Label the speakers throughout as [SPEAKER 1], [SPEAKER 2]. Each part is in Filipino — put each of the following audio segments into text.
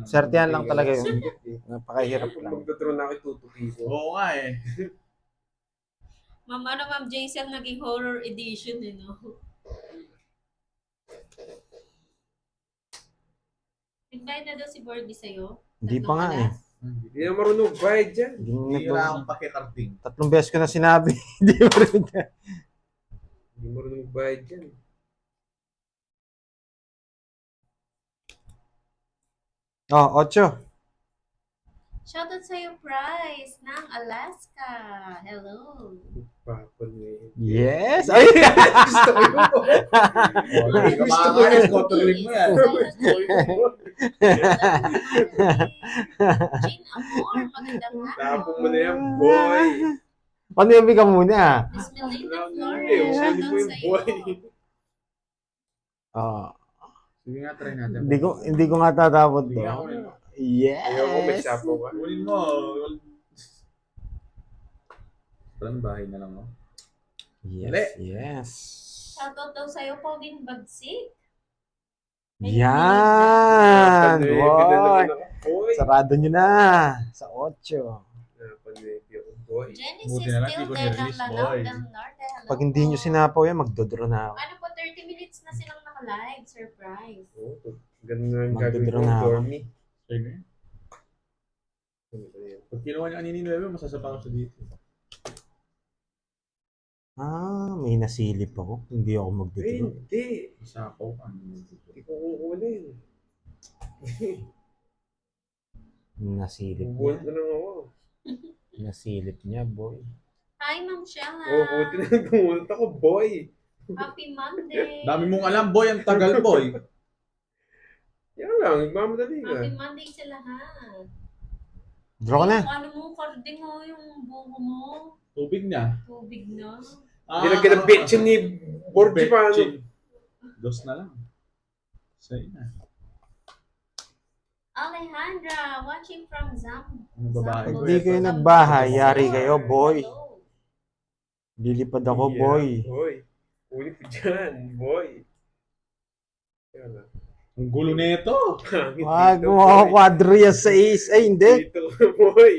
[SPEAKER 1] Swertihan lang talaga yun. Napakahirap lang.
[SPEAKER 2] Magdodraw na ako 2 piso.
[SPEAKER 3] Oo nga eh.
[SPEAKER 4] Ma'am Jaisel naging horror edition eh, no? Nagbayad na daw si Borgie sa'yo?
[SPEAKER 1] Hindi pa nga eh.
[SPEAKER 2] Hindi na marunong bayad dyan.
[SPEAKER 3] Hindi na akong pakikarding.
[SPEAKER 1] 3 beses ko na sinabi. Hindi mo rin na.
[SPEAKER 2] Hindi marunong bayad dyan.
[SPEAKER 1] Oh, 8.
[SPEAKER 4] Shoutout sa'yo, Price, ng Alaska. Hello.
[SPEAKER 2] Papal ngayon.
[SPEAKER 1] Yes! Ay!
[SPEAKER 2] Gusto ko yun.
[SPEAKER 3] Hindi ka makakalis, kontrolin mo yan.
[SPEAKER 4] Jean Amor, magandang hapon.
[SPEAKER 2] Tapos mo na yan, boy.
[SPEAKER 1] Ano yung ka muna?
[SPEAKER 4] Miss Melinda
[SPEAKER 2] Huli
[SPEAKER 4] Flores,
[SPEAKER 2] mo
[SPEAKER 4] shoutout
[SPEAKER 2] yung
[SPEAKER 4] sa'yo.
[SPEAKER 2] boy.
[SPEAKER 3] Sige nga, try natin.
[SPEAKER 1] Hindi ko nga tatapot
[SPEAKER 3] Sige
[SPEAKER 1] to.
[SPEAKER 3] nga, kunin mo.
[SPEAKER 2] Ayaw ko may
[SPEAKER 1] Yes!
[SPEAKER 2] sapo ka.
[SPEAKER 3] Kunin mo. Parang bahay na lang, oh.
[SPEAKER 1] Yes, yes.
[SPEAKER 4] Shoutout daw sa'yo, Pauline Bagsik.
[SPEAKER 1] Yan! Boy!
[SPEAKER 2] Boy.
[SPEAKER 1] Sarado nyo na sa 8.
[SPEAKER 2] Napanwebi ako, boy.
[SPEAKER 4] Genesis
[SPEAKER 3] Buti na lang,
[SPEAKER 4] still
[SPEAKER 3] di ko
[SPEAKER 4] there ng
[SPEAKER 3] nirelease,
[SPEAKER 4] Lanao
[SPEAKER 3] boy.
[SPEAKER 4] del Norte. Hello
[SPEAKER 1] Pag hindi nyo
[SPEAKER 4] po.
[SPEAKER 1] sinapaw yan, magdodraw na ako.
[SPEAKER 4] Ano po, 30 minutes na silang naka-live. Surprise.
[SPEAKER 2] Oh, ganun na yung gagawin
[SPEAKER 1] Magdodraw
[SPEAKER 2] ko,
[SPEAKER 1] na ako.
[SPEAKER 2] Dormy.
[SPEAKER 3] Sige. Pag kinuha niya kanini 9, masasapa ko sa dito.
[SPEAKER 1] May nasilip ako. Hindi ako
[SPEAKER 2] Eh,
[SPEAKER 1] magdodraw.
[SPEAKER 2] hindi.
[SPEAKER 3] Masapaw ka.
[SPEAKER 2] Hindi ko kukunin.
[SPEAKER 1] Nasilip
[SPEAKER 2] Bubuhat
[SPEAKER 1] niya.
[SPEAKER 2] na lang ako.
[SPEAKER 1] Nasilip niya, boy.
[SPEAKER 4] Hi, Ma'am Shella.
[SPEAKER 2] Oh, buti na lang tumulat ako, boy.
[SPEAKER 4] Happy Monday.
[SPEAKER 3] Dami mong alam, boy. Ang tagal, boy.
[SPEAKER 2] Yan lang, mamadali ka.
[SPEAKER 4] Happy Monday sa lahat.
[SPEAKER 1] Draw ka na.
[SPEAKER 4] Yung ano mo, karding mo, yung buho mo.
[SPEAKER 3] Tubig niya.
[SPEAKER 4] Tubig na.
[SPEAKER 2] Nilagyan ng betchin ni Borgie pa, ano?
[SPEAKER 3] Betchin. Dos na lang. Sa'yo na.
[SPEAKER 4] Alejandra, watching from
[SPEAKER 3] Ano babae?
[SPEAKER 1] Hindi kayo nagbahay, yari kayo, boy. Lilipad ako,
[SPEAKER 2] Yeah,
[SPEAKER 1] boy.
[SPEAKER 2] Boy. Uli ko dyan, boy. Yan lang.
[SPEAKER 3] Ang gulo nito.
[SPEAKER 2] Hangin
[SPEAKER 1] Wag
[SPEAKER 2] dito,
[SPEAKER 1] mo ako
[SPEAKER 2] boy.
[SPEAKER 1] quadria 6. Ay, hindi.
[SPEAKER 2] Dito, boy.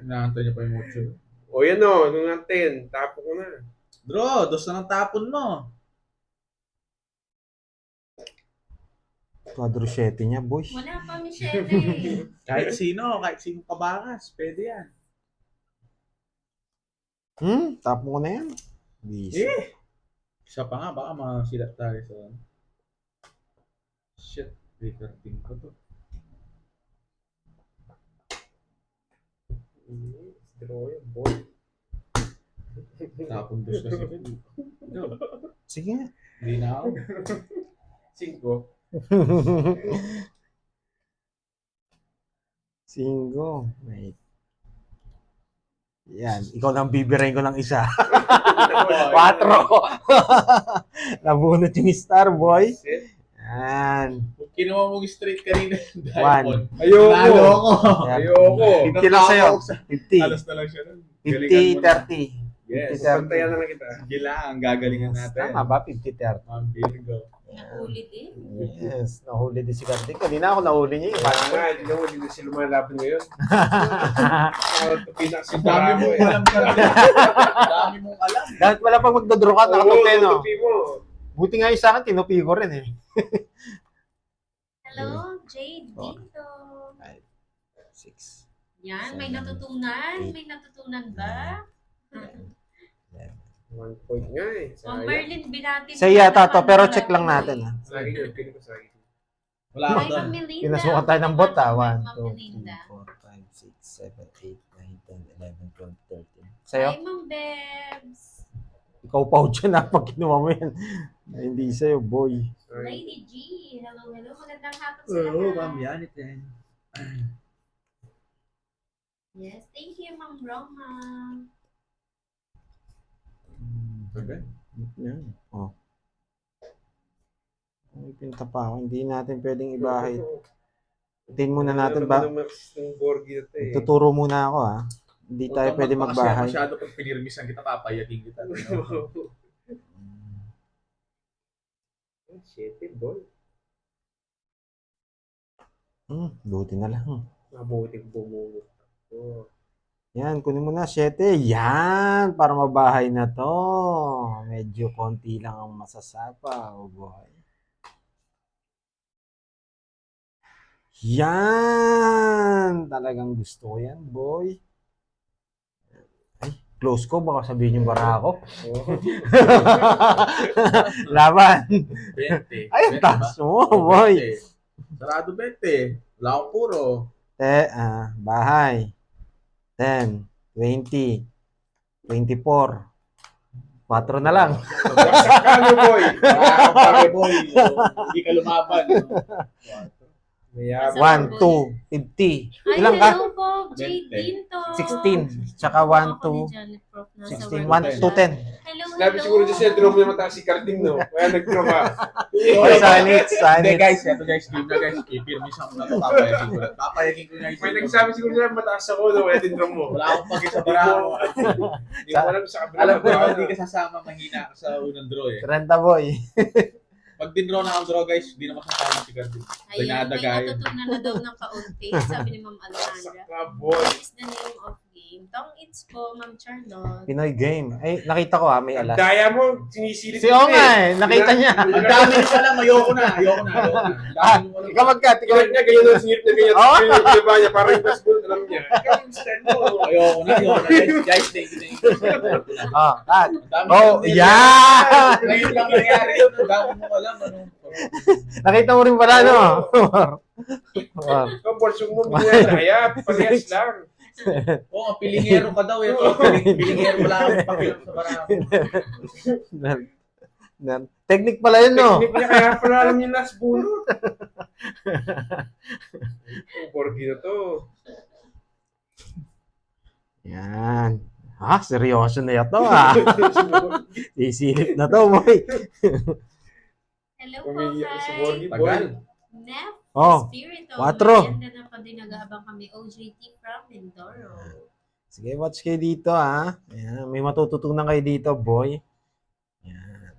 [SPEAKER 3] Inaantay niya pa yung mucho.
[SPEAKER 2] O yan o, nung natin, tapo ko na.
[SPEAKER 3] Bro, dos na ng tapon mo.
[SPEAKER 1] Quadro 7 niya, boy.
[SPEAKER 4] Wala pa, Michelle.
[SPEAKER 3] Kahit sino kabangas. Pwede yan.
[SPEAKER 1] Tapon ko na yan. Busy.
[SPEAKER 3] Isa pa nga, baka masilat tayo sa... Shit, recording ko to.
[SPEAKER 2] Draw yan, boy.
[SPEAKER 3] Tapon dos kasi ko. Go.
[SPEAKER 1] Sige nga.
[SPEAKER 3] Hindi na ako.
[SPEAKER 2] 5.
[SPEAKER 1] 5. Wait. Yan. Ikaw lang bibirain ko ng isa. 4. Nabunot yung star, boy. Yan.
[SPEAKER 3] Kung kinuha mong straight kanina,
[SPEAKER 1] One.
[SPEAKER 2] Ayoko.
[SPEAKER 3] Nalo ako.
[SPEAKER 2] Ayoko.
[SPEAKER 1] 50 lang sa'yo. 50.
[SPEAKER 3] Alas na lang siya nun. Galingan mo na.
[SPEAKER 1] 50-30.
[SPEAKER 3] Yes.
[SPEAKER 1] 50-30.
[SPEAKER 2] Pantayan na lang kita.
[SPEAKER 3] Sige lang, gagalingan natin.
[SPEAKER 1] Tama ba? 50-30.
[SPEAKER 3] Ang Virgo.
[SPEAKER 4] Nahuli din.
[SPEAKER 1] Yes. Nahuli din si Gardi. Kanina ako nahuli niya.
[SPEAKER 2] Parang nga, hindi naman hindi na sila lumalaban ngayon. Parang
[SPEAKER 3] Ang
[SPEAKER 2] pinakasimula
[SPEAKER 3] dami
[SPEAKER 2] mo
[SPEAKER 3] mong
[SPEAKER 2] eh.
[SPEAKER 3] alam ka. Ang dami mong alam.
[SPEAKER 1] Dahil wala pag magdodraw ka,
[SPEAKER 2] Oo,
[SPEAKER 1] nakatupi, no?
[SPEAKER 2] tutupi mo.
[SPEAKER 1] Buti nga yung sa akin, tinupi ko rin eh.
[SPEAKER 4] Hello, Jade dito.
[SPEAKER 1] 6.
[SPEAKER 4] Yan, may natutunan. May natutunan ba?
[SPEAKER 2] 1 point nga eh.
[SPEAKER 4] Ma'am
[SPEAKER 2] Sayang.
[SPEAKER 4] Merlin, binati.
[SPEAKER 1] Sa yata to, pero check lang natin.
[SPEAKER 2] Sayang yun, pili ko sayang.
[SPEAKER 3] Wala ako
[SPEAKER 4] Hi,
[SPEAKER 3] doon.
[SPEAKER 4] Ma'am Melinda.
[SPEAKER 1] Pinasukan tayo ng bot, ah. 1,
[SPEAKER 4] Ma'am
[SPEAKER 1] 2,
[SPEAKER 4] Melinda.
[SPEAKER 1] 3, 4, 5, 6, 7, 8, 9, 10, 11, 12, 13.
[SPEAKER 4] Hi,
[SPEAKER 1] Sa'yo?
[SPEAKER 4] Ma'am Bebs.
[SPEAKER 1] Ikaw pa dyan ha, pag kinuha mo yan. Hindi sa'yo, boy.
[SPEAKER 2] Sayang.
[SPEAKER 4] Lady G. Hello, hello. Magandang hapon sa lahat.
[SPEAKER 3] Oo, ma'am, yan itin.
[SPEAKER 4] Yes, thank you, Ma'am Roma.
[SPEAKER 3] Okay.
[SPEAKER 1] Yan. Oh. May pinta pa ako. Hindi natin pwedeng ibahid. Hintayin muna natin ba?
[SPEAKER 2] Ano naman ng Borgie na to eh.
[SPEAKER 1] Tuturo muna ako ha. Hindi tayo pwede magbahay.
[SPEAKER 3] Masyado pag pinirmisan kita, papayagin kita.
[SPEAKER 2] Shit, boy.
[SPEAKER 1] Buti na lang.
[SPEAKER 2] Mabuting bumunot ako.
[SPEAKER 1] Yan, kunin mo na, 7. Yan, para mabahay na to. Medyo konti lang ang masasapa. Oh boy. Yan! Talagang gusto ko yan, boy. Ay, close ko. Baka sabihin yung bara ako.
[SPEAKER 2] Oh.
[SPEAKER 1] Laban.
[SPEAKER 3] 20.
[SPEAKER 1] Ay,
[SPEAKER 3] 20
[SPEAKER 1] taas
[SPEAKER 3] ba?
[SPEAKER 1] mo,
[SPEAKER 3] Oh,
[SPEAKER 1] boy.
[SPEAKER 3] 20. Sarado 20. Wala akong puro.
[SPEAKER 1] Bahay. 10, 20, 24. 4 na lang.
[SPEAKER 2] Sakalo, boy.
[SPEAKER 3] Wala akong pare, boy. Hindi ka lumaban.
[SPEAKER 2] Mayabang.
[SPEAKER 1] 1, 2, 50.
[SPEAKER 4] Ay,
[SPEAKER 1] Ilan ka?
[SPEAKER 4] hello po, Jade Pinto.
[SPEAKER 1] 16. Tsaka 1, 2, 16, 1, 2, 10.
[SPEAKER 4] Hello,
[SPEAKER 2] Sinabi siguro dyan siya, draw mo yung mataas si Carding, no? Kaya nag-draw ka.
[SPEAKER 1] Ay, sanit,
[SPEAKER 3] Hindi
[SPEAKER 1] sanit.
[SPEAKER 3] guys, ito guys, game na guys. Ipirmis ako na ito. Papayagin ko na. Papayagin ko na
[SPEAKER 2] May nagsabi siguro siya, mataas ako, no? Kaya din-draw mo.
[SPEAKER 3] Wala akong pag sa bara ako.
[SPEAKER 2] Hindi mo alam sa kabila.
[SPEAKER 3] Alam ko naman hindi ka sasama, mahina ka sa unang draw eh.
[SPEAKER 1] 30, boy.
[SPEAKER 3] Pag din-draw na ang draw guys, hindi naman sasama si Cardi.
[SPEAKER 4] Ayan, may
[SPEAKER 3] Dinadagayan.
[SPEAKER 4] natutunan na daw ng kaunti, sabi ni Ma'am Alejandra.
[SPEAKER 2] Saka, boy.
[SPEAKER 4] What is the name of game? Tong It's po, Ma'am Charlotte.
[SPEAKER 1] Pinoy game. Ay, nakita ko may alas.
[SPEAKER 2] Daya mo, sinisilip
[SPEAKER 1] Si Ongay, nakita niya.
[SPEAKER 3] Ang dami nyo pala, ayoko na. Ang dami nyo pala.
[SPEAKER 1] Ikaw magkat, ikaw.
[SPEAKER 2] Kahit niya, ganyan ang sinip na ganyan.
[SPEAKER 1] Oo.
[SPEAKER 2] Yung iba niya, parang yung baseball, alam niya. Ikaw yung stand mo.
[SPEAKER 3] Ayoko na. Guys, thank you.
[SPEAKER 1] Kat.
[SPEAKER 3] Ang dami
[SPEAKER 1] Oh,
[SPEAKER 3] nyo-
[SPEAKER 1] yeah!
[SPEAKER 3] Ngayon lang nangyari yun. Ang dami mo alam.
[SPEAKER 1] Nakita mo rin pala, no?
[SPEAKER 2] Ikaw, borsong mo, binyan, daya. Parehas lang.
[SPEAKER 3] Oo, pilingero ka daw. Pilingero wala akong pakilang sa bara.
[SPEAKER 1] Technique pala yun, no?
[SPEAKER 2] Technique niya, kaya pala alam niya last bunot. Porgy na to.
[SPEAKER 1] Yan. Seryoso na yato, Isilip na to, boy.
[SPEAKER 4] Hello po,
[SPEAKER 2] Pamilya si
[SPEAKER 4] kay
[SPEAKER 2] Porgy, boy.
[SPEAKER 3] Tagal.
[SPEAKER 4] Nef Espiritu.
[SPEAKER 1] 4.
[SPEAKER 4] Maganda na pa din nag-aabang kami OJT from Mindoro.
[SPEAKER 1] Sige, watch kayo dito, Ayan, may matututunan kayo dito, boy. Yan.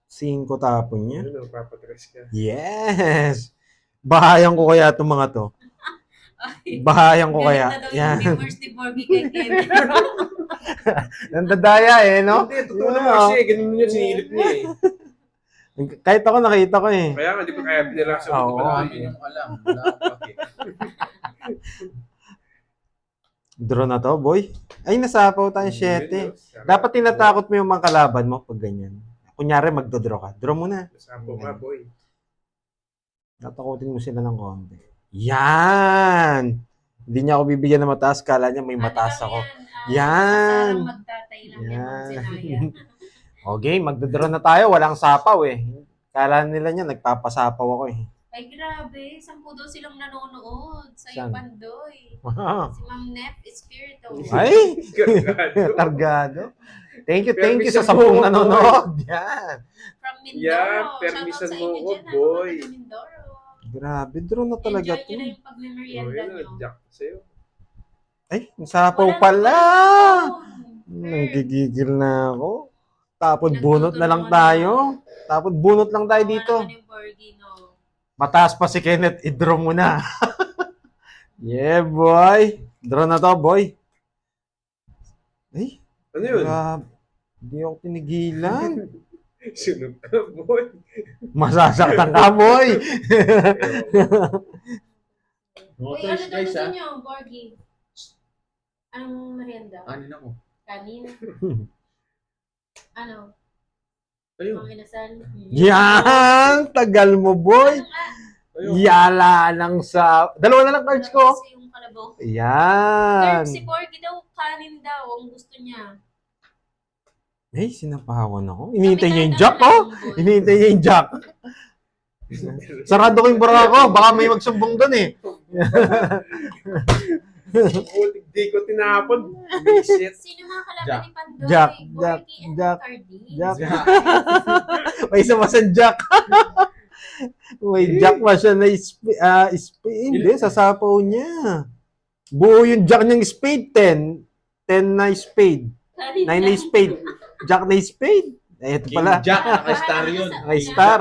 [SPEAKER 1] 5 tapon niya.
[SPEAKER 2] Ano, papatres ka.
[SPEAKER 1] Yes! Bahayan ko kaya itong mga to. Bahayan ko kaya. Yan.
[SPEAKER 4] Viewers ni Borgie kay Kevin.
[SPEAKER 1] Nandadaya no?
[SPEAKER 2] Hindi, totoo naman kasi. Ganun yun, sinilip niya eh.
[SPEAKER 1] Kahit ako nakita ko
[SPEAKER 2] Kaya nga, di ko kaya pinala sa
[SPEAKER 1] Oo.
[SPEAKER 3] Wala akong yung alam. Wala akong pake.
[SPEAKER 1] Draw na to, boy. Ay, nasapaw tayo 7. Dapat tinatakot mo yung mga kalaban mo pag ganyan. Kunyari, magdodraw ka. Draw mo na.
[SPEAKER 2] Nasapo ka, boy.
[SPEAKER 1] Tatakutin mo sila ng konti. Yan! Hindi niya ako bibigyan ng mataas. Kala niya may mataas ako. Yan.
[SPEAKER 4] Magtatay lang
[SPEAKER 1] Yan.
[SPEAKER 4] yan. Sinaya.
[SPEAKER 1] Okay, magdodraw na tayo. Walang sapaw Kala nila niya, nagpapasapaw ako
[SPEAKER 4] Ay, grabe. 10 daw silang nanonood sa
[SPEAKER 1] Saan?
[SPEAKER 4] Ipandoy.
[SPEAKER 1] Wow.
[SPEAKER 4] Si Ma'am Nef Espiritu.
[SPEAKER 1] Ay!
[SPEAKER 2] Gargado.
[SPEAKER 1] Targado. Thank you
[SPEAKER 2] Permission
[SPEAKER 1] sa 10
[SPEAKER 2] mo,
[SPEAKER 1] nanonood. Yan.
[SPEAKER 4] From Mindoro.
[SPEAKER 2] Yeah, permission
[SPEAKER 4] Shoutout sa
[SPEAKER 2] mo
[SPEAKER 4] inyo
[SPEAKER 2] ko,
[SPEAKER 4] dyan,
[SPEAKER 2] boy.
[SPEAKER 4] mga taga Mindoro.
[SPEAKER 1] Grabe, draw na talaga
[SPEAKER 4] Enjoy
[SPEAKER 1] to.
[SPEAKER 4] nyo na yung
[SPEAKER 2] Oh,
[SPEAKER 4] pagmemerienda
[SPEAKER 2] yun,
[SPEAKER 4] nyo.
[SPEAKER 2] jack sa'yo.
[SPEAKER 1] Ay, sapaw
[SPEAKER 4] Wala
[SPEAKER 1] pala.
[SPEAKER 4] na.
[SPEAKER 1] Nagigigil na ako. Tapos bunot na lang tayo. Tapos bunot lang tayo dito.
[SPEAKER 4] Wala naman yung Borgie, no?
[SPEAKER 1] Mataas pa si Kenneth, i-draw mo na. Yeah, boy. Draw na to, boy. Ay,
[SPEAKER 2] Ano yun?
[SPEAKER 1] hindi ako pinigilan.
[SPEAKER 2] Sunod ka, boy.
[SPEAKER 1] Masasaktan ka, boy.
[SPEAKER 3] No
[SPEAKER 4] Uy, ano
[SPEAKER 3] choice
[SPEAKER 4] daw
[SPEAKER 3] guys
[SPEAKER 4] gusto
[SPEAKER 3] ha.
[SPEAKER 4] nyo, Borgie? Anong merienda?
[SPEAKER 3] Kanin ako.
[SPEAKER 4] Kanin? Ano?
[SPEAKER 3] Tayo.
[SPEAKER 4] Mga inasal?
[SPEAKER 1] Yan! Tagal mo, boy.
[SPEAKER 4] Ano nga?
[SPEAKER 3] Tayo.
[SPEAKER 1] Yala lang sa... Dalawa na lang cards ko.
[SPEAKER 4] Kasi yung kalabaw.
[SPEAKER 1] Yan.
[SPEAKER 4] Si Borgie daw, kanin daw, ang gusto niya.
[SPEAKER 1] Eh, sinapahawan ako. Inihintay niya yung
[SPEAKER 4] Sabi
[SPEAKER 1] jack,
[SPEAKER 4] ka
[SPEAKER 1] oh.
[SPEAKER 4] na lang, boy.
[SPEAKER 1] Hinihintay niya yung jack. Sarado ko yung bra ko. Baka may magsumbong doon
[SPEAKER 2] Butik di ko tinapon. Visit.
[SPEAKER 4] Sino mga kalaban
[SPEAKER 3] Jack.
[SPEAKER 4] ni Pandoy?
[SPEAKER 1] Jack,
[SPEAKER 4] Borgie and
[SPEAKER 1] Jack,
[SPEAKER 4] Cardin.
[SPEAKER 1] Jack. May isa pa sa jack. May jack pa siya na spade. Hindi, sasapaw niya. Buo yung jack niyang spade. 10. 10 na spade. 9 na spade. Jack na spade. Eh, ito
[SPEAKER 3] King
[SPEAKER 1] pala.
[SPEAKER 3] Jack, naka-star yun.
[SPEAKER 1] Naka-star.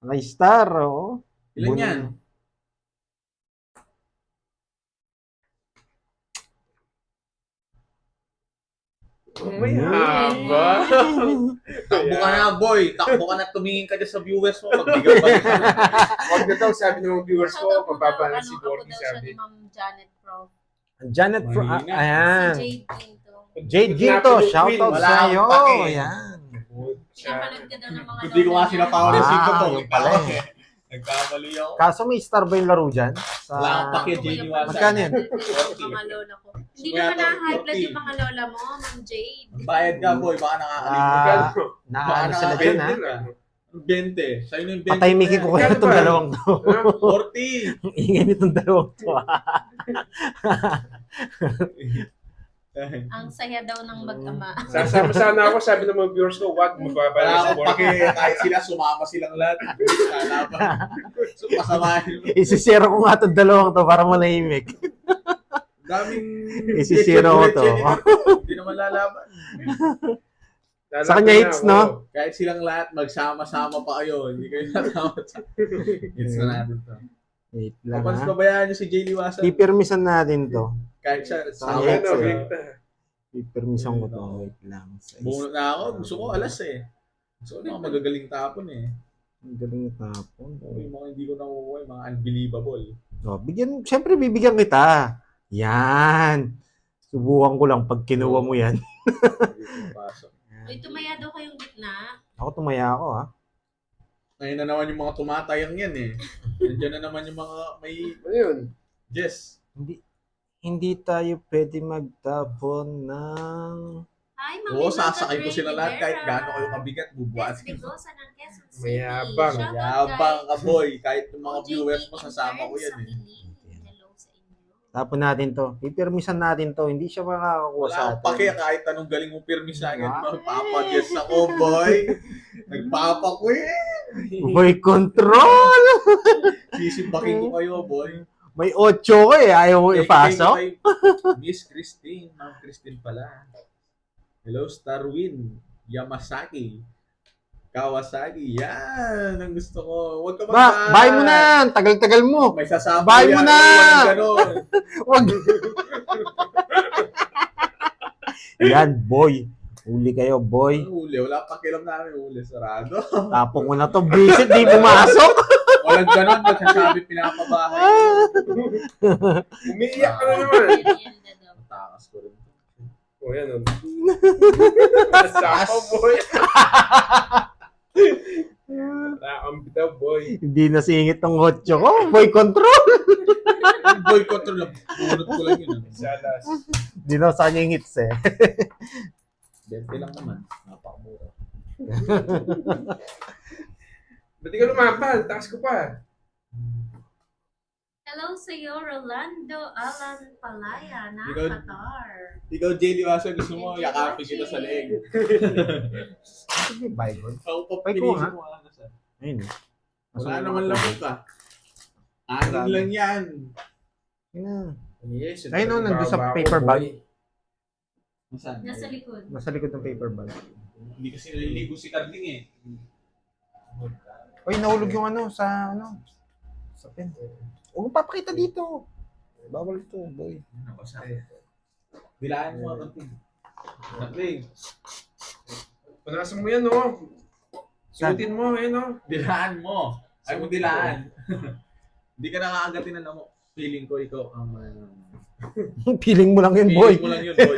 [SPEAKER 1] Naka-star, oo.
[SPEAKER 3] Ilan
[SPEAKER 1] Buno.
[SPEAKER 3] yan?
[SPEAKER 2] May haba.
[SPEAKER 3] Takbo ka na, boy. Takbo ka na, tumingin ka dyan sa viewers mo. Pagbigaw ba ka na?
[SPEAKER 2] Huwag na daw, sabi ng mga viewers ko,
[SPEAKER 4] Shoutout mo daw,
[SPEAKER 2] mababa na si
[SPEAKER 4] ako
[SPEAKER 2] Borgie,
[SPEAKER 4] daw siya
[SPEAKER 2] sabi.
[SPEAKER 4] ni Ma'am Janet Pro.
[SPEAKER 1] Janet,
[SPEAKER 3] Mahina.
[SPEAKER 1] ayan.
[SPEAKER 4] Si Jade Quinto.
[SPEAKER 1] Jade Ginto, shoutout
[SPEAKER 3] Wala
[SPEAKER 1] sa
[SPEAKER 3] akong
[SPEAKER 1] iyo.
[SPEAKER 3] pake.
[SPEAKER 1] Ayan.
[SPEAKER 4] Pinapanood ka daw ng mga
[SPEAKER 3] Hindi ko nga sinapawa ng
[SPEAKER 1] Ah,
[SPEAKER 3] sito to.
[SPEAKER 1] yun pala eh.
[SPEAKER 3] Nagkamali ako.
[SPEAKER 1] Kaso may star ba yung laro dyan? Sa...
[SPEAKER 3] Wala akong pake, Jenny Wasa.
[SPEAKER 1] Magkano yan?
[SPEAKER 4] Mga lola ko. Hindi naman na-high blood yung mga lola mo, Ma'am Jade.
[SPEAKER 3] Bayad ka, boy. Baka nakakalimutan.
[SPEAKER 2] Magkano?
[SPEAKER 1] Naano sila dyan, ha?
[SPEAKER 3] 20. Sa'yo na yung 20.
[SPEAKER 1] Patahimikin ko kaya itong dalawang to.
[SPEAKER 3] 40.
[SPEAKER 1] Ingay nitong dalawang to, ha?
[SPEAKER 4] Ang saya daw ng mag-ama.
[SPEAKER 2] Sasama sana ako, sabi ng mga viewers ko, wag mababa
[SPEAKER 3] Wala
[SPEAKER 2] na si
[SPEAKER 3] akong
[SPEAKER 2] Borgie.
[SPEAKER 3] pake. Kahit sila, sumama silang lahat. Sana ba? So, pasamahin mo.
[SPEAKER 1] Isisira ko nga itong dalawang to para manahimik.
[SPEAKER 3] Daming...
[SPEAKER 1] Isisira ko to.
[SPEAKER 3] Hindi naman lalaban.
[SPEAKER 1] Sa kanya hits, no?
[SPEAKER 3] Kahit silang lahat, magsama-sama pa kayo. Hindi kayo natawad sa... Hits na natin to.
[SPEAKER 1] Wait lang,
[SPEAKER 3] Kapag
[SPEAKER 1] ha?
[SPEAKER 3] pabayaan nyo si Jay Liwasan,
[SPEAKER 1] Pipirmisan natin to.
[SPEAKER 3] kahit siya,
[SPEAKER 1] Sa
[SPEAKER 3] sama
[SPEAKER 1] hits,
[SPEAKER 2] Ano,
[SPEAKER 1] eh.
[SPEAKER 2] Victor?
[SPEAKER 1] Pipirmisan ko to. Wait lang.
[SPEAKER 3] Bunot na ako. Gusto ko alas eh. Gusto ko na magagaling tapon eh.
[SPEAKER 1] Ang galing tapon.
[SPEAKER 3] Yung mga hindi ko nakukuha, yung mga unbelievable.
[SPEAKER 1] Oh, siyempre bibigyan kita. Yan. Subukan ko lang pag kinuha mo yan.
[SPEAKER 3] Hindi ko mapasok.
[SPEAKER 4] Uy, tumaya daw kayong gitna.
[SPEAKER 1] Ako tumaya ako, ha?
[SPEAKER 3] Ngayon na naman yung mga tumatayang yan eh. Nandiyan na naman yung mga may
[SPEAKER 2] Ano yun?
[SPEAKER 3] Jess.
[SPEAKER 1] Hindi tayo pwede magtapon ng...
[SPEAKER 4] Hi, Ma'am
[SPEAKER 3] Oo,
[SPEAKER 4] Imelda
[SPEAKER 3] sasakay ko
[SPEAKER 4] Gray
[SPEAKER 3] sila lahat kahit
[SPEAKER 4] Rivera.
[SPEAKER 3] gaano kayo kabigat, bubuhat.
[SPEAKER 4] Des Bigosa ng Quezon City.
[SPEAKER 2] Mayabang.
[SPEAKER 4] Shoutout,
[SPEAKER 3] Yabang
[SPEAKER 4] guys.
[SPEAKER 3] ka boy. Kahit yung mga
[SPEAKER 4] OJT
[SPEAKER 3] viewers mo sasama ko yan
[SPEAKER 4] interns
[SPEAKER 3] eh.
[SPEAKER 4] sa Piling. Hello sa inyo.
[SPEAKER 1] Tapon natin to. Pipirmisan natin to. Hindi siya makakakuha
[SPEAKER 3] Wala
[SPEAKER 1] sa
[SPEAKER 3] akong pake
[SPEAKER 1] atin.
[SPEAKER 3] kahit anong galing mong pirmi sa akin.
[SPEAKER 1] Ah.
[SPEAKER 3] Magpapag-yes ako boy. Nagpapakwin.
[SPEAKER 1] Boy, control!
[SPEAKER 3] Sisibakin ko kayo boy.
[SPEAKER 1] May 8 ko eh. Ayaw mo ipasok.
[SPEAKER 3] Kay Miss Christine. Ma'am Christine pala. Hello, Starwin. Yamasaki. Kawasaki. Yan. Ang gusto ko. Huwag ka
[SPEAKER 1] Buy mo na! Tagal-tagal mo!
[SPEAKER 3] May sasama
[SPEAKER 1] Buy mo
[SPEAKER 3] yan.
[SPEAKER 1] na!
[SPEAKER 3] Walang ganon.
[SPEAKER 1] Wag! Yan, boy. Uli kayo, boy.
[SPEAKER 3] Huli. Wala pakialam namin. Huli. Sarado.
[SPEAKER 1] Tapong mo na to. Visit, di pumasok.
[SPEAKER 3] Walang ganon. Magsasabi pinapabahay.
[SPEAKER 2] Umiiyak ka na naman.
[SPEAKER 4] Merienda daw.
[SPEAKER 3] Takas ko rin.
[SPEAKER 2] O, yan o. Nasapa, boy. Nakakambit daw, boy.
[SPEAKER 1] Hindi nasingit ng 8 ko. Boy, control.
[SPEAKER 3] Yung boy control lang. Bunot ko lang yun.
[SPEAKER 2] Salas.
[SPEAKER 1] Hindi na sa kanya yung hits eh.
[SPEAKER 3] 20 lang naman. Napakamura.
[SPEAKER 2] Ba't di ka lumapal? Taas ko pa.
[SPEAKER 4] Hello sa iyo, Rolando Alan Palaya ng
[SPEAKER 3] Ikaw-
[SPEAKER 4] Qatar.
[SPEAKER 3] Ikaw, Jay Liwasa, gusto mo yakapin kita sa leeg.
[SPEAKER 1] Bible.
[SPEAKER 3] Ako pa
[SPEAKER 1] Ay, ko,
[SPEAKER 3] pinisip
[SPEAKER 1] ha?
[SPEAKER 3] mo. Ano, sir?
[SPEAKER 1] Ayun.
[SPEAKER 3] Wala naman lamok ka. Anin lang yan.
[SPEAKER 1] Ayun.
[SPEAKER 2] Yes.
[SPEAKER 1] Ayun, no, nandun sa
[SPEAKER 2] baba ako,
[SPEAKER 1] paper
[SPEAKER 2] boy.
[SPEAKER 1] bag.
[SPEAKER 3] Nasaan?
[SPEAKER 4] Nasa likod.
[SPEAKER 1] Nasa likod ng paper bag.
[SPEAKER 3] Hindi kasi naliligo si Carding eh.
[SPEAKER 1] Uy, nahulog yung ano sa sa pen. Huwag mo papakita dito. Bawal to, boy.
[SPEAKER 3] Nabasa. Bilaan mo Carding. Carding.
[SPEAKER 2] Punasan mo yan, no? Suotin mo, eh, no?
[SPEAKER 3] Dilaan mo. Ay mo dilaan. Hindi ka nakakagatin na mo. Feeling ko ikaw ang
[SPEAKER 1] Feeling mo lang yun, boy.
[SPEAKER 3] Feeling mo lang yun, boy.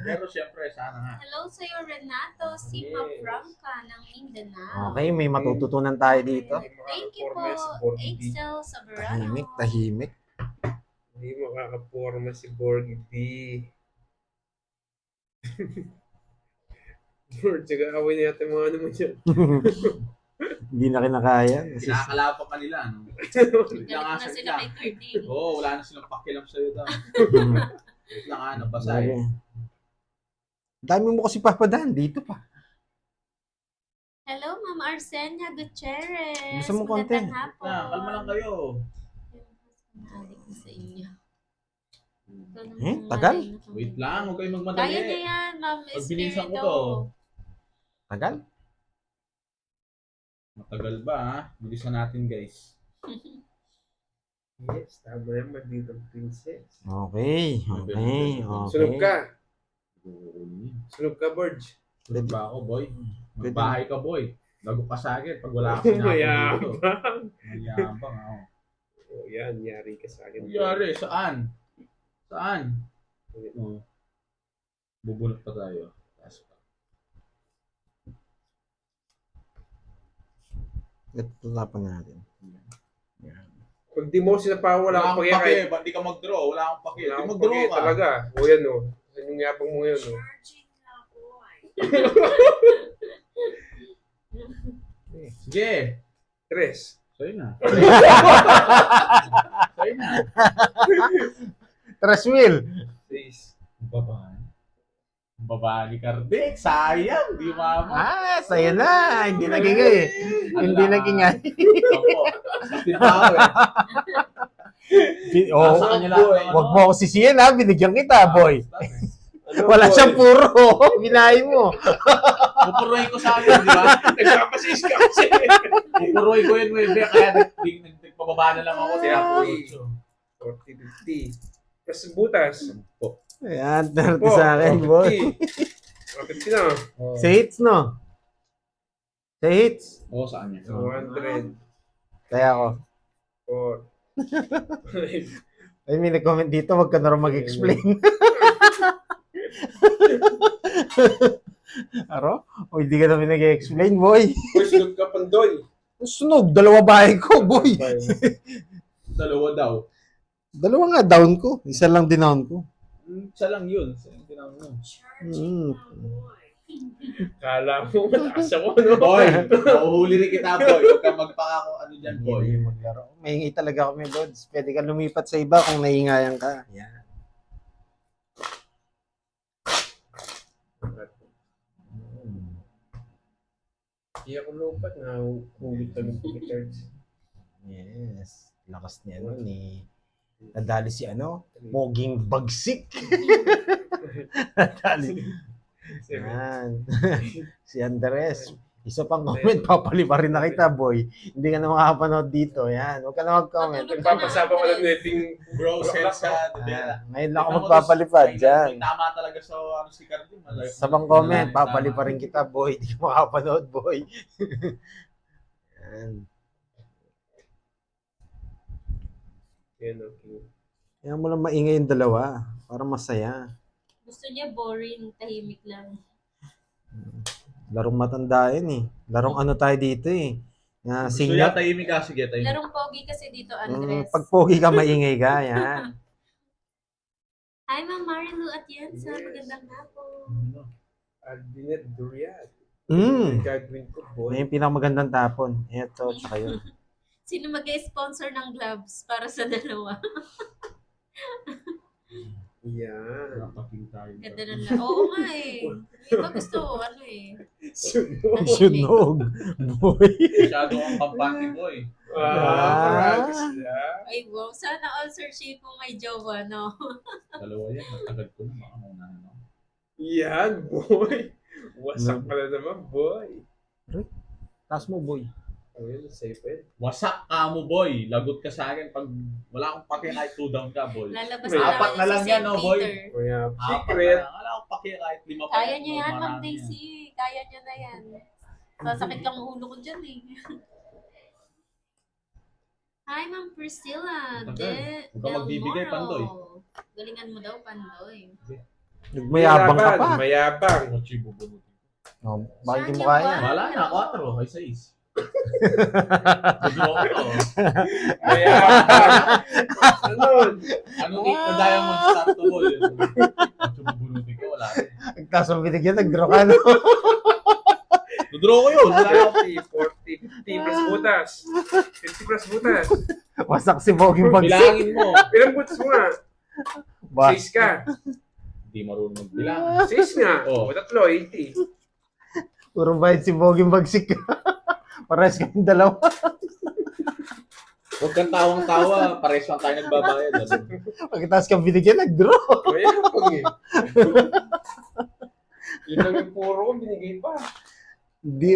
[SPEAKER 3] Pero syempre, sana nga.
[SPEAKER 4] Hello sa iyo, Renato Sima Franca ng Mindanao.
[SPEAKER 1] Okay, may matututunan tayo dito.
[SPEAKER 4] Thank you po, Excel Sabrano.
[SPEAKER 1] Tahimik, tahimik.
[SPEAKER 2] Hindi makakaporma si Borgie D. Lord, tsaka away na yata yung mga ano mo dyan.
[SPEAKER 1] Hindi na kinakaya.
[SPEAKER 3] Kinakalapan ka nila, no?
[SPEAKER 4] Galit
[SPEAKER 3] Lang
[SPEAKER 4] na
[SPEAKER 3] asa
[SPEAKER 4] sila kay Carding.
[SPEAKER 3] Oo, wala na silang pakialam sa'yo daw. Wait lang nga, nabasa
[SPEAKER 1] Okay.
[SPEAKER 3] eh.
[SPEAKER 1] Dami mo kasi papadaan dito pa.
[SPEAKER 4] Hello, Ma'am Arsenia Gutierrez.
[SPEAKER 1] Gusto mo konti?
[SPEAKER 4] Magandang hapon.
[SPEAKER 3] Kalma lang kayo.
[SPEAKER 4] Naadik ko sa inyo. Ito na
[SPEAKER 1] Eh,
[SPEAKER 4] mga
[SPEAKER 1] tagal?
[SPEAKER 4] line na kami.
[SPEAKER 3] Wait lang, huwag kayong
[SPEAKER 4] Kaya niya
[SPEAKER 3] magmadali.
[SPEAKER 4] yan, Ma'am
[SPEAKER 3] Pag bilisan ko
[SPEAKER 4] Espiritu.
[SPEAKER 3] to.
[SPEAKER 1] Tagal?
[SPEAKER 3] Matagal ba ha? Bilisan natin guys.
[SPEAKER 2] Yes, tama yan, Maldita Princess.
[SPEAKER 1] Okay.
[SPEAKER 2] Sunog ka.
[SPEAKER 3] Oo.
[SPEAKER 2] Sunog ka, Borge.
[SPEAKER 3] Tulog ba ako, boy?
[SPEAKER 1] Pwede.
[SPEAKER 3] Magbahay ka, boy. Lago ka sa akin pag wala ka sinabi dito.
[SPEAKER 2] Mayabang.
[SPEAKER 3] Mayabang ako.
[SPEAKER 2] Oh, yan, yari ka sa akin.
[SPEAKER 3] Nangyari? Saan? Saan? Oh. Bubulot pa tayo. Taas pa.
[SPEAKER 1] Ito lapan natin.
[SPEAKER 2] Pag di mo sinapaw, wala kang pake. Kahit
[SPEAKER 3] Ba't di ka mag-draw? Wala akong pake.
[SPEAKER 2] wala
[SPEAKER 3] Di
[SPEAKER 2] kang
[SPEAKER 3] mag-draw
[SPEAKER 2] pake
[SPEAKER 3] ka.
[SPEAKER 2] talaga. O yan o. Yan yung yapang mo yan o.
[SPEAKER 3] Sige.
[SPEAKER 2] Tres.
[SPEAKER 3] Sa'yo na. Sa'yo na.
[SPEAKER 1] Trust wheel.
[SPEAKER 2] Seis.
[SPEAKER 3] Babae. Babae ni Kardec. Sayang. Di mama.
[SPEAKER 1] Sa'yo na. Hindi naging eh. Hindi naging ay.
[SPEAKER 3] Ako. Kapit ako eh.
[SPEAKER 1] Oh,
[SPEAKER 3] Nasa kanya lahat ng ano.
[SPEAKER 1] wag mo ako sisiyan ha. Binigyan kita, boy.
[SPEAKER 2] Ano,
[SPEAKER 1] Wala
[SPEAKER 2] boy?
[SPEAKER 1] siyang puro. Binahin mo.
[SPEAKER 3] Pupuruhin ko sa akin, di ba?
[SPEAKER 2] Nagpapasis ka kasi.
[SPEAKER 3] Pupuruhin ko yun, Webe. Kaya nagpababa na lang ako. Tinapuro ko.
[SPEAKER 2] 40-50. Tapos butas.
[SPEAKER 1] Ayan, 30 sa akin, boy.
[SPEAKER 2] Kapit ka na.
[SPEAKER 1] Sa hits, no? Sa hits.
[SPEAKER 3] Oo, sa kanya.
[SPEAKER 2] 200.
[SPEAKER 1] Kaya ako.
[SPEAKER 2] 4.
[SPEAKER 1] Ay, may nag-comment dito, wag ka na rin mag-explain. Aro? O, hindi ka namin nag-explain, boy.
[SPEAKER 2] Boy, sunod ka pandoy.
[SPEAKER 1] Sunog, dalawa bahay ko, boy.
[SPEAKER 3] Dalawa daw.
[SPEAKER 1] Dalawa nga down ko. Isa lang dinown ko.
[SPEAKER 3] Isa lang yun. Isa lang tinawag mo.
[SPEAKER 2] Kala mo, mataas ako, no?
[SPEAKER 3] Boy, mahuhuli rin kita, boy. Huwag kang magpakako ano dyan, boy.
[SPEAKER 1] Hindi maglaro. Mahingi talaga kami, Lods. Pwede ka lumipat sa iba kung nahingayan ka. Yan.
[SPEAKER 2] Hindi ako lupat na huwit na ng pag-charge.
[SPEAKER 1] Yes. Lakas ni ano, ni... Nadali si ano? Poging bagsik. Nadali. Yan. Si Andres. Isa pang comment, papalipa rin na kita, boy. Hindi ka na makakapanood dito. Yan. Huwag ka na mag-comment.
[SPEAKER 2] Nagpapasabang ka ng netting
[SPEAKER 3] Bro, sensa.
[SPEAKER 1] Ngayon lang ako magpapalipad dyan.
[SPEAKER 3] Tama talaga sa ano si Cardin.
[SPEAKER 1] Sa pang comment, papalipa rin kita, boy. Hindi ka makakapanood, boy. Yan.
[SPEAKER 2] Yan, okay.
[SPEAKER 1] Kaya mo lang maingay yung dalawa. Para masaya.
[SPEAKER 4] Gusto niya boring, tahimik lang.
[SPEAKER 1] Larong matanda yun eh. Larong ano tayo dito eh. Na
[SPEAKER 3] Gusto
[SPEAKER 1] senior.
[SPEAKER 3] niya tahimik ka. Sige, tahimik.
[SPEAKER 4] Larong pogi kasi dito, Andres.
[SPEAKER 1] Pag pogi ka, maingay ka. Yan.
[SPEAKER 4] Hi, Ma'am Marilu at Yensa.
[SPEAKER 2] Yes.
[SPEAKER 4] Magandang hapon.
[SPEAKER 2] Albinet Durian.
[SPEAKER 1] Mm.
[SPEAKER 2] Gagawin ko, boy.
[SPEAKER 1] May yung pinakamagandang tapon. Ito, tsaka yun.
[SPEAKER 4] Sino mag-sponsor ng gloves para sa dalawa?
[SPEAKER 2] Yan.
[SPEAKER 3] Napaking tayo.
[SPEAKER 4] Ganda na lang. Oo nga eh. Iba gusto, ano eh.
[SPEAKER 2] Sunog.
[SPEAKER 1] Sunog. Boy.
[SPEAKER 3] Masyado kang kampante, boy.
[SPEAKER 2] Maragos na.
[SPEAKER 4] Ay, wow. Sana all sir shape mo may jowa, no?
[SPEAKER 3] Dalawa yan. Matagad ko na. Baka muna na.
[SPEAKER 2] Yan, boy. Wasak ka na naman, boy.
[SPEAKER 1] Taas mo, boy.
[SPEAKER 2] Ayun, safe eh.
[SPEAKER 3] Wasak ka mo, boy. Lagot ka sa akin pag wala akong pake kahit 2 down ka, boy.
[SPEAKER 4] Lalabas
[SPEAKER 2] May
[SPEAKER 4] na
[SPEAKER 3] apat na lang
[SPEAKER 4] si
[SPEAKER 3] yan,
[SPEAKER 4] St.
[SPEAKER 3] no, boy?
[SPEAKER 4] Peter.
[SPEAKER 2] Kaya,
[SPEAKER 3] Apat na
[SPEAKER 2] secret.
[SPEAKER 3] lang. Wala akong pake kahit 5 pa.
[SPEAKER 4] Kaya niya yan, Ma'am
[SPEAKER 3] Marami yan.
[SPEAKER 4] Daisy. Kaya niya na yan. Sasakit lang ang ulo ko dyan eh. Hi, Ma'am Priscilla.
[SPEAKER 3] Tagal. Huwag ka magbibigay, Pandoy.
[SPEAKER 4] Galingan mo daw, Pandoy.
[SPEAKER 1] Nagmayabang ka pa.
[SPEAKER 2] Mayabang.
[SPEAKER 3] Mochi bubunutin.
[SPEAKER 1] Oh, bakit
[SPEAKER 4] Saan
[SPEAKER 1] mo
[SPEAKER 4] yung
[SPEAKER 1] kaya?
[SPEAKER 4] ba?
[SPEAKER 3] Wala na, 4 ay 6. Dudro ko to.
[SPEAKER 2] Mayabang. Ano?
[SPEAKER 3] Anong 8 na diamond start to ball? Mochi bubunutin ko, wala rin.
[SPEAKER 1] Nagtaas mo binigyan, nag-draw ka, no?
[SPEAKER 3] Dudro ko yun. Wala na.
[SPEAKER 2] 40, 50 plus butas. 50 plus butas.
[SPEAKER 1] Wasak si Boging bagsik.
[SPEAKER 3] Bilangin mo.
[SPEAKER 2] Ilang butas mo nga?
[SPEAKER 1] Ba?
[SPEAKER 2] 6 ka.
[SPEAKER 3] Hindi marunong magbilang.
[SPEAKER 2] 6 nga.
[SPEAKER 3] Oh.
[SPEAKER 2] O, tatlo, 80.
[SPEAKER 1] Puro bayad si Boging bagsik. Pares kayong dalawa.
[SPEAKER 3] Huwag kang tawang-tawa. Pares lang tayo nagbabayad.
[SPEAKER 1] Pagkataas kang binigyan, nag-draw.
[SPEAKER 2] Mayabang eh. Yun lang yung puro ko, binigay pa.
[SPEAKER 1] Hindi.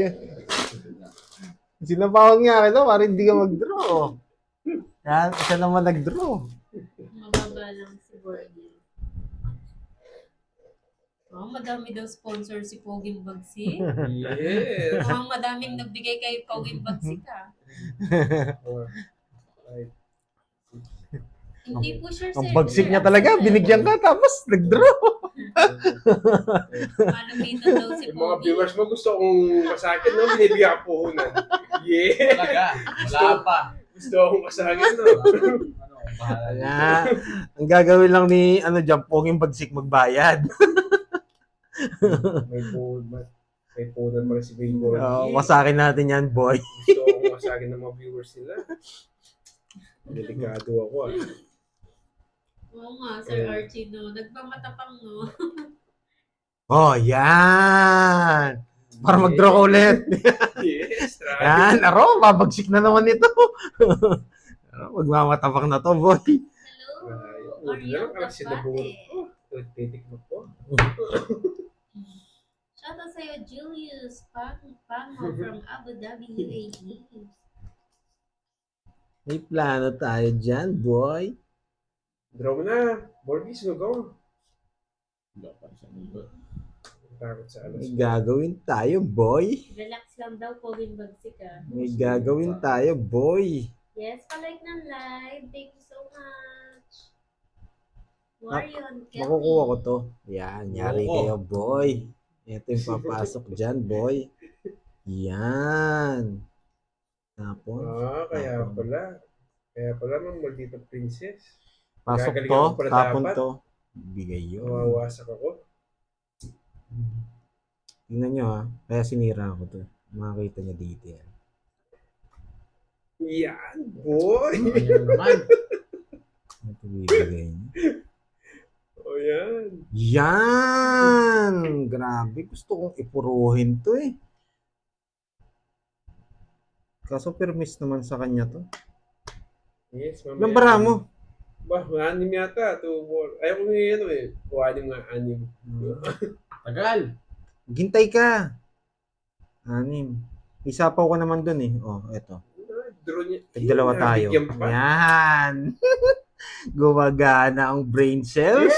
[SPEAKER 1] Sinapawan nga kita para hindi ka mag-draw. Yan, siya naman nag-draw.
[SPEAKER 4] Mababa lang si Borgie. Oh, madami daw sponsor si Poging Bagsik.
[SPEAKER 2] Yes.
[SPEAKER 4] Mukhang madaming nagbigay kay Poging Bagsik
[SPEAKER 2] Right.
[SPEAKER 4] Hindi po sure, sir.
[SPEAKER 1] Ang bagsik niya talaga, binigyan ka tapos nag-draw.
[SPEAKER 4] Malupitan daw si
[SPEAKER 2] Yung mga
[SPEAKER 4] Pogi.
[SPEAKER 2] viewers mo gusto kong masakin, no? Binibigyan ka puhunan. Yeah!
[SPEAKER 3] Talaga, wala pa.
[SPEAKER 2] Gusto akong masakin, no?
[SPEAKER 3] Ano, bahala na.
[SPEAKER 1] Kaya, ang gagawin lang ni dyan, Poging Bagsik magbayad.
[SPEAKER 2] May puhunan pala si Big Boy.
[SPEAKER 1] Masakin natin yan, boy.
[SPEAKER 2] Gusto akong masakin ng mga viewers nila. Delikado ako, ah.
[SPEAKER 4] Oo nga, Sir Archie, no. Nagpamatapang, no.
[SPEAKER 1] Oh, yan. Para mag-draw ka ulit.
[SPEAKER 2] Yes, right.
[SPEAKER 1] Yan, aro, babagsik na naman ito. Magmamatapang na to, boy.
[SPEAKER 4] Hello,
[SPEAKER 2] Buti na lang
[SPEAKER 4] Ariel
[SPEAKER 2] kasi nabungot
[SPEAKER 4] Gabate.
[SPEAKER 2] ko. Titikman ko.
[SPEAKER 4] Shoutout sa'yo, Julius Pango from Abu Dhabi, UAE.
[SPEAKER 1] May plano tayo dyan, boy.
[SPEAKER 2] Draw mo na. Borgis, go.
[SPEAKER 3] Wala pa siya nito.
[SPEAKER 2] Takot sa alas.
[SPEAKER 1] May gagawin tayo, boy.
[SPEAKER 4] Relax lang daw, Poging Bagsik,
[SPEAKER 1] May gagawin tayo, boy.
[SPEAKER 4] Yes, palike ng live. Thank you so much. Marion, Kelly.
[SPEAKER 1] Makukuha ko to. Yan, yari
[SPEAKER 3] Oo.
[SPEAKER 1] kayo, boy. Ito yung papasok dyan, boy. Yan. Tapon.
[SPEAKER 2] Kaya pala. Kaya pala, Ma'am Maldita Princess.
[SPEAKER 1] Pasok
[SPEAKER 2] Gagaling
[SPEAKER 1] to,
[SPEAKER 2] ako pala
[SPEAKER 1] tapon
[SPEAKER 2] dapat.
[SPEAKER 1] to. Bigay yun.
[SPEAKER 2] Nawawasak ako.
[SPEAKER 1] Tingnan nyo ha. Kaya sinira ko to. Makakita niya dito yan.
[SPEAKER 2] Yan, boy!
[SPEAKER 3] Ayan naman.
[SPEAKER 1] Ito bibigay niya.
[SPEAKER 2] O yan.
[SPEAKER 1] Yan! Grabe. Gusto kong ipuruhin to eh. Kaso permis naman sa kanya to.
[SPEAKER 2] Yes, mamaya.
[SPEAKER 1] Ilang bara mo?
[SPEAKER 2] Ba, anim yata. 2, 4. Ayaw ko nga yan eh. Kuhanin nga, anim.
[SPEAKER 3] Tagal.
[SPEAKER 1] Gintay ka. 6. Isapaw ko naman dun eh. Oh, eto.
[SPEAKER 2] Draw niya.
[SPEAKER 1] Dalawa tayo.
[SPEAKER 2] Bigyan pa.
[SPEAKER 1] Yan. Gumagana ang brain cells.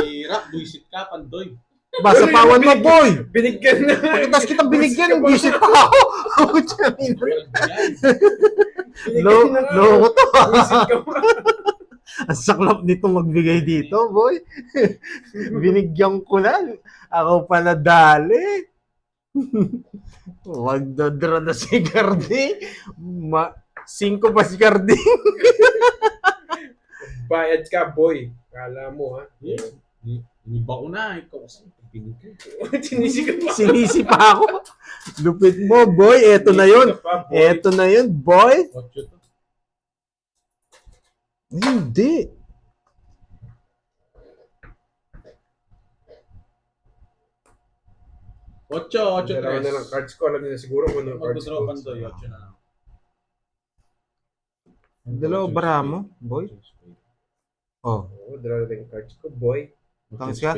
[SPEAKER 3] Hirap, buisit ka, pandoy.
[SPEAKER 1] Basta pawan mo, boy.
[SPEAKER 2] Binigyan na.
[SPEAKER 1] Pagkatas kitang binigyan, visit pa ako.
[SPEAKER 3] Walang bigay.
[SPEAKER 1] Loko to.
[SPEAKER 2] Visit ka pa.
[SPEAKER 1] Ang saklap nito magbigay dito, boy. Binigyan ko na. Ako pala dali. Wag dodra na si Gardi. 5 pa si Gardi.
[SPEAKER 2] Bayad ka, boy. Kala mo, ha?
[SPEAKER 3] Yes. Iniba ko na. Ikaw kasi pinigay.
[SPEAKER 2] Sinisi ka pa.
[SPEAKER 1] Sinisi pa ako. Lupit mo, boy. Eto na yun.
[SPEAKER 2] Sinisi ka pa, boy.
[SPEAKER 1] Eto na yun, boy.
[SPEAKER 3] Otso to.
[SPEAKER 1] Hindi.
[SPEAKER 3] Otso,
[SPEAKER 2] Dalawa na lang cards ko. Alam niyo na siguro kung ano cards
[SPEAKER 3] Magdodraw
[SPEAKER 2] ko.
[SPEAKER 3] pandoy. Otso na lang.
[SPEAKER 1] Dalawa bara mo, boy. Oh.
[SPEAKER 2] Oo, dalawa na yung cards ko, boy.
[SPEAKER 1] Tangis ka?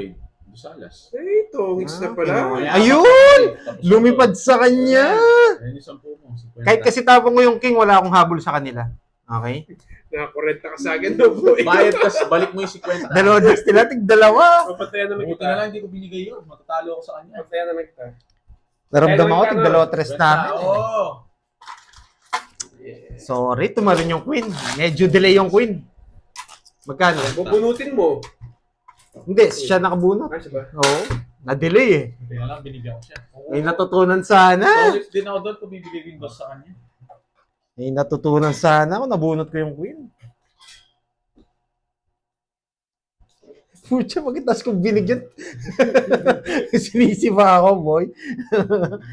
[SPEAKER 3] Dusalas.
[SPEAKER 2] Eh, ito. Hits na pala.
[SPEAKER 1] Ayun! Lumipad sa kanya.
[SPEAKER 3] Ayun yung 10 mo. 50.
[SPEAKER 1] Kahit kasi tapong ko yung king, wala akong habol sa kanila. Okay?
[SPEAKER 2] Nakakorenta ka sa akin, no, boy.
[SPEAKER 3] Bayad ka, balik mo yung 50.
[SPEAKER 1] Dalawa just nila, tig-dalawa.
[SPEAKER 2] Papatayan naman
[SPEAKER 3] Buti
[SPEAKER 2] kita.
[SPEAKER 3] na lang hindi ko binigay yun. Matatalo ako sa kanya.
[SPEAKER 2] Papatayan naman kita.
[SPEAKER 1] Naramdaman ko,
[SPEAKER 2] Pero
[SPEAKER 1] tig-dalawa tres namin.
[SPEAKER 3] Oo.
[SPEAKER 1] Sorry, tumalon yung queen. Medyo delay yung queen. Magkano?
[SPEAKER 2] Bubunutin mo.
[SPEAKER 1] Hindi, siya nakabunot.
[SPEAKER 2] Ah, siya ba?
[SPEAKER 1] Oo. Na-delay eh.
[SPEAKER 3] Buti na lang binigyan ko siya.
[SPEAKER 1] May natutunan sana.
[SPEAKER 3] Solid din ako doon kung bibigay ko yung boss sa kanya.
[SPEAKER 1] May natutunan sana ako. Nabunot ko yung queen. Pucha, magitas kong binigyan. Sinisi pa ako, boy.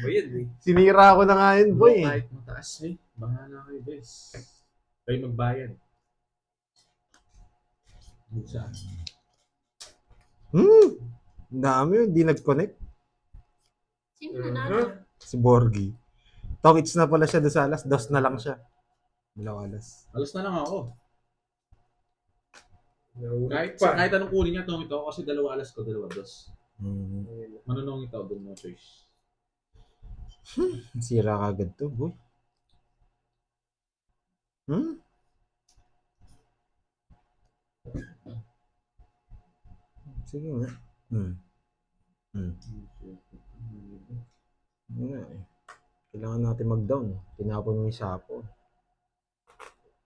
[SPEAKER 2] Boy, yan eh.
[SPEAKER 1] Sinira ko na nga yun, boy.
[SPEAKER 3] Kahit mataas eh. Bahala kayo guys. Kayo magbayad. Minsan.
[SPEAKER 1] Ang dami yun, di nag-connect.
[SPEAKER 4] Sino nanalo?
[SPEAKER 1] Si Borgie. Tokits na pala siya doon sa alas. Dos na lang siya. Dalawa alas.
[SPEAKER 3] Alas na lang ako.
[SPEAKER 2] Nahulog
[SPEAKER 3] Kahit, kahit anong kunin niya, tungit ako kasi 2 alas ko, 2 dos. Manunungit ako doon, no choice.
[SPEAKER 1] Sira kagad to, boy. Hmm? Sige nga. Hmm. Yun nga eh. Kailangan natin mag-down. Tinapon mo yung sapo.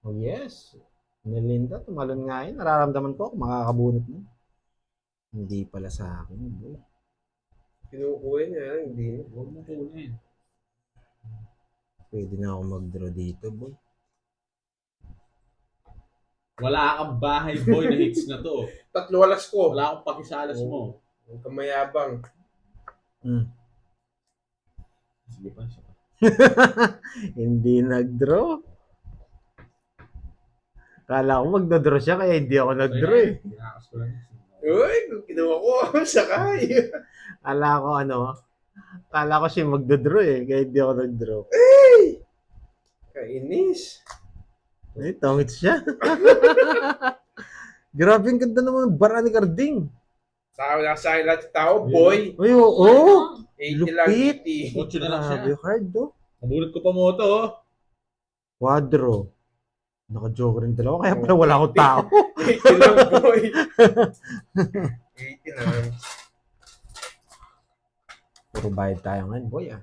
[SPEAKER 1] Oh yes. Melinda, tumalon nga yun. Nararamdaman ko ako makakabunot mo. Hindi pala sa akin. Boy.
[SPEAKER 2] Kinukuha niya, hindi.
[SPEAKER 3] Huwag mo kunin.
[SPEAKER 1] Pwede na ako mag-draw dito, boy.
[SPEAKER 3] Wala kang bahay, boy, na hits na to.
[SPEAKER 2] 3 alas ko.
[SPEAKER 3] Wala akong pakisalas mo.
[SPEAKER 2] Huwag kang mayabang.
[SPEAKER 1] Hmm.
[SPEAKER 3] Sige pa, siya pa.
[SPEAKER 1] Hindi nag-draw. Kala ko magdodraw siya kaya hindi ako nag-draw eh.
[SPEAKER 3] Tinakas ko lang.
[SPEAKER 2] Uy, kung kinuha ko, sakay.
[SPEAKER 1] Kala ko siya magdodraw eh kaya hindi ako nag-draw.
[SPEAKER 2] Kainis.
[SPEAKER 1] Eh, tongits siya. Grabe ang ganda naman ng bara ni Carding.
[SPEAKER 2] Tao na sa akin lahat tao, boy.
[SPEAKER 1] Uy, oo.
[SPEAKER 2] 80 lang,
[SPEAKER 1] Lupit.
[SPEAKER 2] 80.
[SPEAKER 3] 8 na lang siya.
[SPEAKER 1] Grabe yung card, oh.
[SPEAKER 3] Nabulot ko pa mo to, oh.
[SPEAKER 1] Quadro. Naka-joker rin dalawa, kaya pala wala akong tao.
[SPEAKER 2] 80 lang, boy. 80 lang.
[SPEAKER 1] Puro bayad tayo ngayon, boy ah.